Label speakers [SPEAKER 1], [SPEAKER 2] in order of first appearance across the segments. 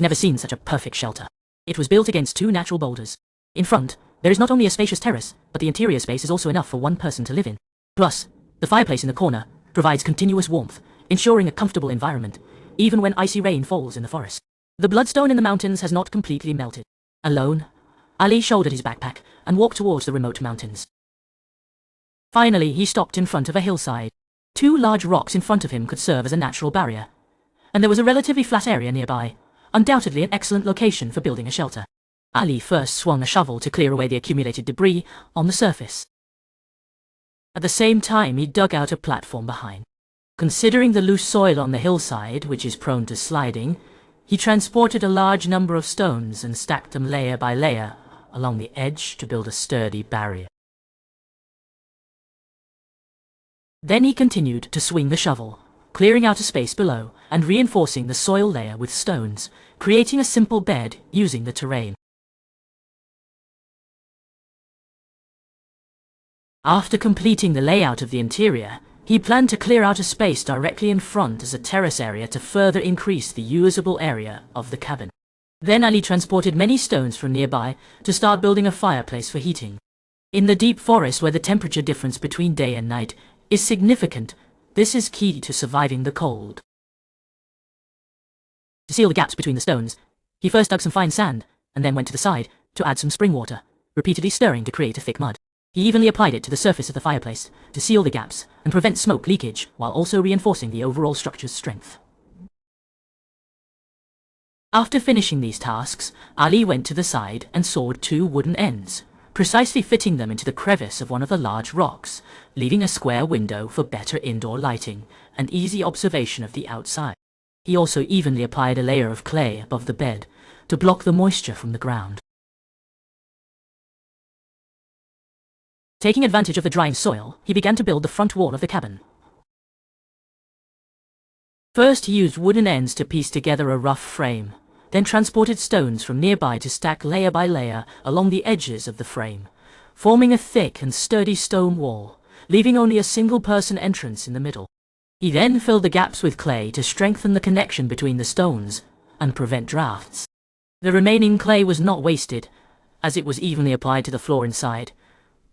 [SPEAKER 1] never seen such a perfect shelter. It was built against two natural boulders. In front, there is not only a spacious terrace, but the interior space is also enough for one person to live in. Plus, the fireplace in the corner provides continuous warmth, ensuring a comfortable environment, even when icy rain falls in the forest. The bloodstone in the mountains has not completely melted. Alone, Ali shouldered his backpack and walked towards the remote mountains. Finally, he stopped in front of a hillside. Two large rocks in front of him could serve as a natural barrier, and there was a relatively flat area nearby, undoubtedly an excellent location for building a shelter. Ali first swung a shovel to clear away the accumulated debris on the surface. At the same time, he dug out a platform behind. Considering the loose soil on the hillside, which is prone to sliding, he transported a large number of stones and stacked them layer by layer along the edge to build a sturdy barrier. Then he continued to swing the shovel, clearing out a space below and reinforcing the soil layer with stones, creating a simple bed using the terrain. After completing the layout of the interior, he planned to clear out a space directly in front as a terrace area to further increase the usable area of the cabin. Then Ali transported many stones from nearby to start building a fireplace for heating. In the deep forest where the temperature difference between day and night is significant, this is key to surviving the cold. To seal the gaps between the stones, he first dug some fine sand and then went to the side to add some spring water, repeatedly stirring to create a thick mud. He evenly applied it to the surface of the fireplace to seal the gaps and prevent smoke leakage while also reinforcing the overall structure's strength. After finishing these tasks, Ali went to the side and sawed two wooden ends, precisely fitting them into the crevice of one of the large rocks, leaving a square window for better indoor lighting and easy observation of the outside. He also evenly applied a layer of clay above the bed to block the moisture from the ground. Taking advantage of the drying soil, he began to build the front wall of the cabin. First, he used wooden ends to piece together a rough frame, then transported stones from nearby to stack layer by layer along the edges of the frame, forming a thick and sturdy stone wall, leaving only a single-person entrance in the middle. He then filled the gaps with clay to strengthen the connection between the stones and prevent drafts. The remaining clay was not wasted, as it was evenly applied to the floor inside,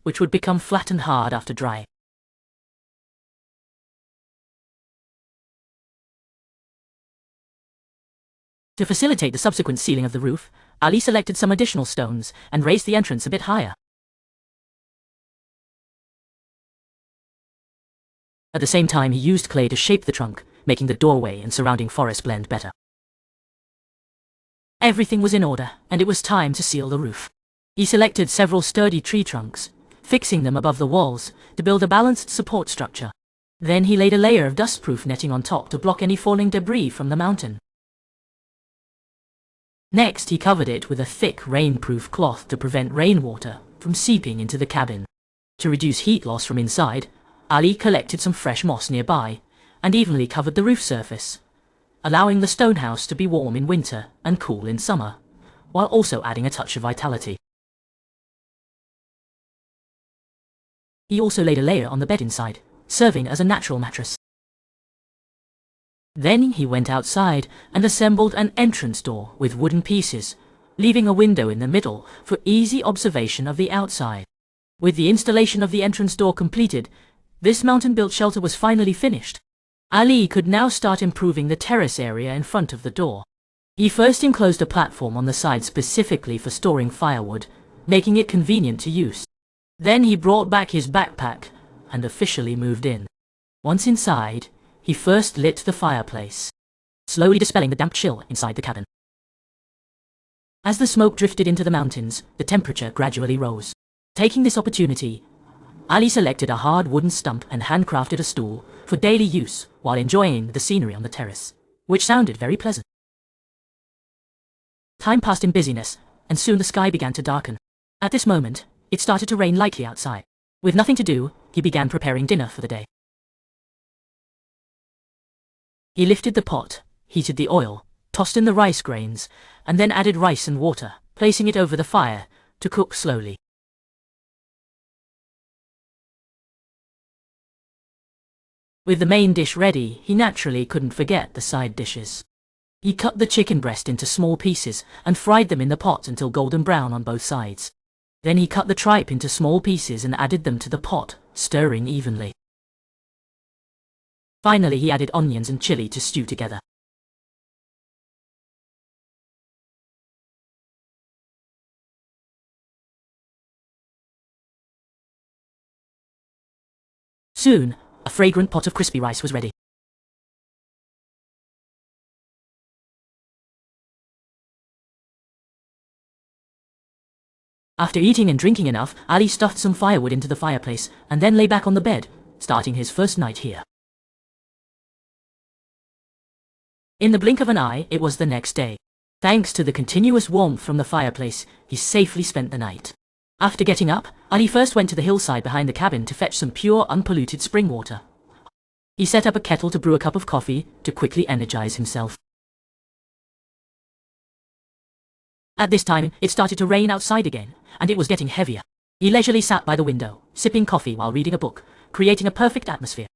[SPEAKER 1] which would become flat and hard after drying. To facilitate the subsequent sealing of the roof, Ali selected some additional stones and raised the entrance a bit higher. At the same time, he used clay to shape the trunk, making the doorway and surrounding forest blend better. Everything was in order, and it was time to seal the roof. He selected several sturdy tree trunks, fixing them above the walls to build a balanced support structure. Then he laid a layer of dustproof netting on top to block any falling debris from the mountain. Next, he covered it with a thick rainproof cloth to prevent rainwater from seeping into the cabin. To reduce heat loss from inside, Ali collected some fresh moss nearby and evenly covered the roof surface, allowing the stone house to be warm in winter and cool in summer, while also adding a touch of vitality. He also laid a layer on the bed inside, serving as a natural mattress. Then he went outside and assembled an entrance door with wooden pieces, leaving a window in the middle for easy observation of the outside. With the installation of the entrance door completed, this mountain-built shelter was finally finished. Ali could now start improving the terrace area in front of the door. He first enclosed a platform on the side specifically for storing firewood, making it convenient to use. Then he brought back his backpack and officially moved in. Once inside, he first lit the fireplace, slowly dispelling the damp chill inside the cabin. As the smoke drifted into the mountains, the temperature gradually rose. Taking this opportunity, Ali selected a hard wooden stump and handcrafted a stool for daily use while enjoying the scenery on the terrace, which sounded very pleasant. Time passed in busyness, and soon the sky began to darken. At this moment, it started to rain lightly outside. With nothing to do, he began preparing dinner for the day. He lifted the pot, heated the oil, tossed in the rice grains, and then added rice and water, placing it over the fire to cook slowly. With the main dish ready, he naturally couldn't forget the side dishes. He cut the chicken breast into small pieces and fried them in the pot until golden brown on both sides. Then he cut the tripe into small pieces and added them to the pot, stirring evenly. Finally, he added onions and chili to stew together. Soon, a fragrant pot of crispy rice was ready. After eating and drinking enough, Ali stuffed some firewood into the fireplace and then lay back on the bed, starting his first night here. In the blink of an eye, it was the next day. Thanks to the continuous warmth from the fireplace, he safely spent the night. After getting up, Ali first went to the hillside behind the cabin to fetch some pure, unpolluted spring water. He set up a kettle to brew a cup of coffee to quickly energize himself. At this time, it started to rain outside again, and it was getting heavier. He leisurely sat by the window, sipping coffee while reading a book, creating a perfect atmosphere.